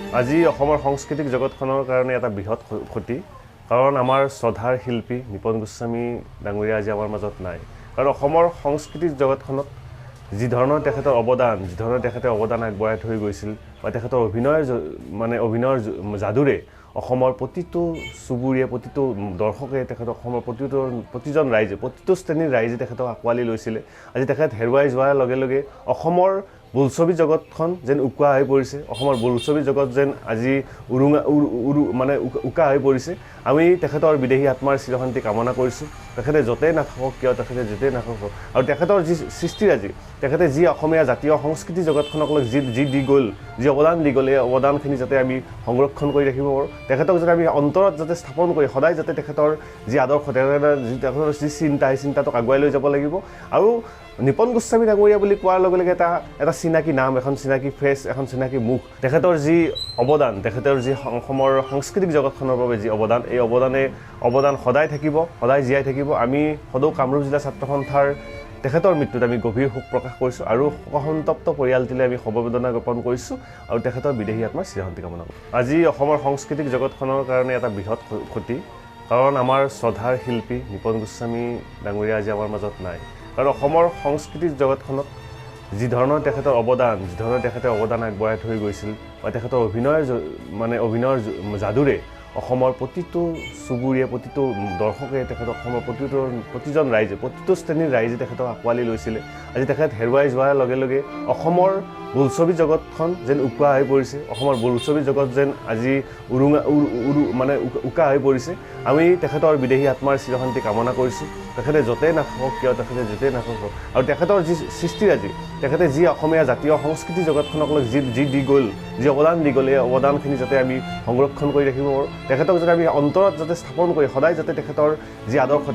আজি অসমৰ সাংস্কৃতিক জগতখনৰ কাৰণে এটা বৃহৎ ক্ষতি কাৰণ আমাৰ শ্ৰদ্ধাৰ শিল্পী নিপন গোস্বামী ডাঙৰীয়া আজি আমাৰ মাজত নাই কাৰণ অসমৰ সাংস্কৃতিক জগতখনত যি ধৰণৰ তেখেতৰ অৱদান আগবঢ়াই থৈ গৈছিল বা তেখেতৰ অভিনয়ৰ যাদুৰে অসমৰ প্ৰতিটো চুবুৰীয়ে প্ৰতিটো দৰ্শকে তেখেতক অসমৰ প্ৰতিজন ৰাইজে প্ৰতিটো শ্ৰেণীৰ ৰাইজে তেখেতক আঁকোৱালি লৈছিলে আজি তেখেত হেৰুৱাই যোৱাৰ লগে লগে অসমৰ বোলছবি জগতখন যেন উকা হৈ পৰিছে অসমৰ বোলছবি জগত যেন আজি উকা হৈ পৰিছে আমি তেখেতৰ বিদেহী আত্মাৰ চিৰশান্তি কামনা কৰিছোঁ তেখেতে য'তেই নাথাকক কিয় তেখেতে য'তেই নাথাকক আৰু তেখেতৰ যি সৃষ্টিৰাজি তেখেতে যি অসমীয়া জাতীয় সংস্কৃতি জগতখনক যি দি গ'ল যি অৱদান দি গ'ল এই অৱদানখিনি যাতে আমি সংৰক্ষণ কৰি ৰাখিব পাৰোঁ তেখেতক যাতে আমি অন্তৰত যাতে স্থাপন কৰি সদায় যাতে তেখেতৰ যি আদৰ্শ তেখেতৰ যি চিন্তা সেই চিন্তাটোক আগুৱাই লৈ যাব লাগিব আৰু নিপন গোস্বামী ডাঙৰীয়া বুলি কোৱাৰ লগে লগে এটা চিনাকি নাম এখন চিনাকি ফেচ এখন চিনাকি মুখ তেখেতৰ যি অৱদান তেখেতৰ যি অসমৰ সাংস্কৃতিক জগতখনৰ বাবে যি অৱদান এই অৱদান সদায় থাকিব সদায় জীয়াই থাকিব আমি সদৌ কামৰূপ জিলা ছাত্ৰ সন্থাৰ তেখেতৰ মৃত্যুত আমি গভীৰ শোক প্ৰকাশ কৰিছোঁ আৰু শোকসন্তপ্ত পৰিয়ালটিলৈ আমি সমবেদনা জ্ঞাপন কৰিছোঁ আৰু তেখেতৰ বিদেহী আত্মাৰ চিৰশান্তি কামনা কৰিছোঁ আজি অসমৰ সাংস্কৃতিক জগতখনৰ কাৰণে এটা বৃহৎ ক্ষতি কাৰণ আমাৰ শ্ৰদ্ধাৰ শিল্পী নিপন গোস্বামী ডাঙৰীয়া আজি আমাৰ মাজত নাই কাৰণ অসমৰ সাংস্কৃতিক জগতখনত যি ধৰণৰ তেখেতৰ অৱদান আগবঢ়াই থৈ গৈছিল বা তেখেতৰ অভিনয়ৰ যাদুৰে অসমৰ প্ৰতিটো চুবুৰীয়ে প্ৰতিটো দৰ্শকে তেখেতক অসমৰ প্ৰতিজন ৰাইজে প্ৰতিটো শ্ৰেণীৰ ৰাইজে তেখেতক আঁকোৱালি লৈছিলে আজি তেখেত হেৰুৱাই যোৱাৰ লগে লগে অসমৰ বোলছবি জগতখন যেন উকা হৈ পৰিছে অসমৰ বোলছবি জগত যেন আজি উকা হৈ পৰিছে আমি তেখেতৰ বিদেহী আত্মাৰ চিৰশান্তি কামনা কৰিছোঁ তেখেতে য'তেই নাথাকক কিয় তেখেতে য'তেই নাথাকক আৰু তেখেতৰ যি সৃষ্টিৰাজি তেখেতে যি অসমীয়া জাতীয় সংস্কৃতি জগতখনক যি দি গ'ল যি অৱদান দি গ'ল এই অৱদানখিনি যাতে আমি সংৰক্ষণ কৰি ৰাখিব পাৰোঁ তেখেতক যাতে আমি অন্তৰত যাতে স্থাপন কৰি সদায় যাতে তেখেতৰ যি আদৰ্শ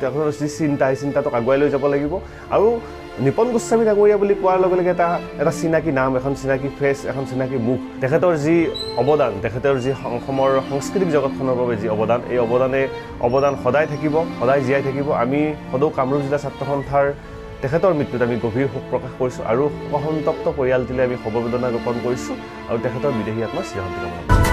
তেখেতৰ যি চিন্তা সেই চিন্তাটোক আগুৱাই লৈ যাব লাগিব আৰু নিপন গোস্বামী ডাঙৰীয়া বুলি কোৱাৰ লগে লগে এটা চিনাকি নাম এখন চিনাকি ফেচ এখন চিনাকি মুখ তেখেতৰ যি অৱদান তেখেতৰ যি অসমৰ সাংস্কৃতিক জগতখনৰ বাবে যি অৱদান এই অৱদান সদায় থাকিব সদায় জীয়াই থাকিব আমি সদৌ কামৰূপ জিলা ছাত্ৰ সন্থাৰ তেখেতৰ মৃত্যুত আমি গভীৰ শোক প্ৰকাশ কৰিছোঁ আৰু শোকসন্তপ্ত পৰিয়ালটিলৈ আমি সমবেদনা জ্ঞাপন কৰিছোঁ আৰু তেখেতৰ বিদেহী আত্মাৰ চিৰশান্তি কামনা কৰিছোঁ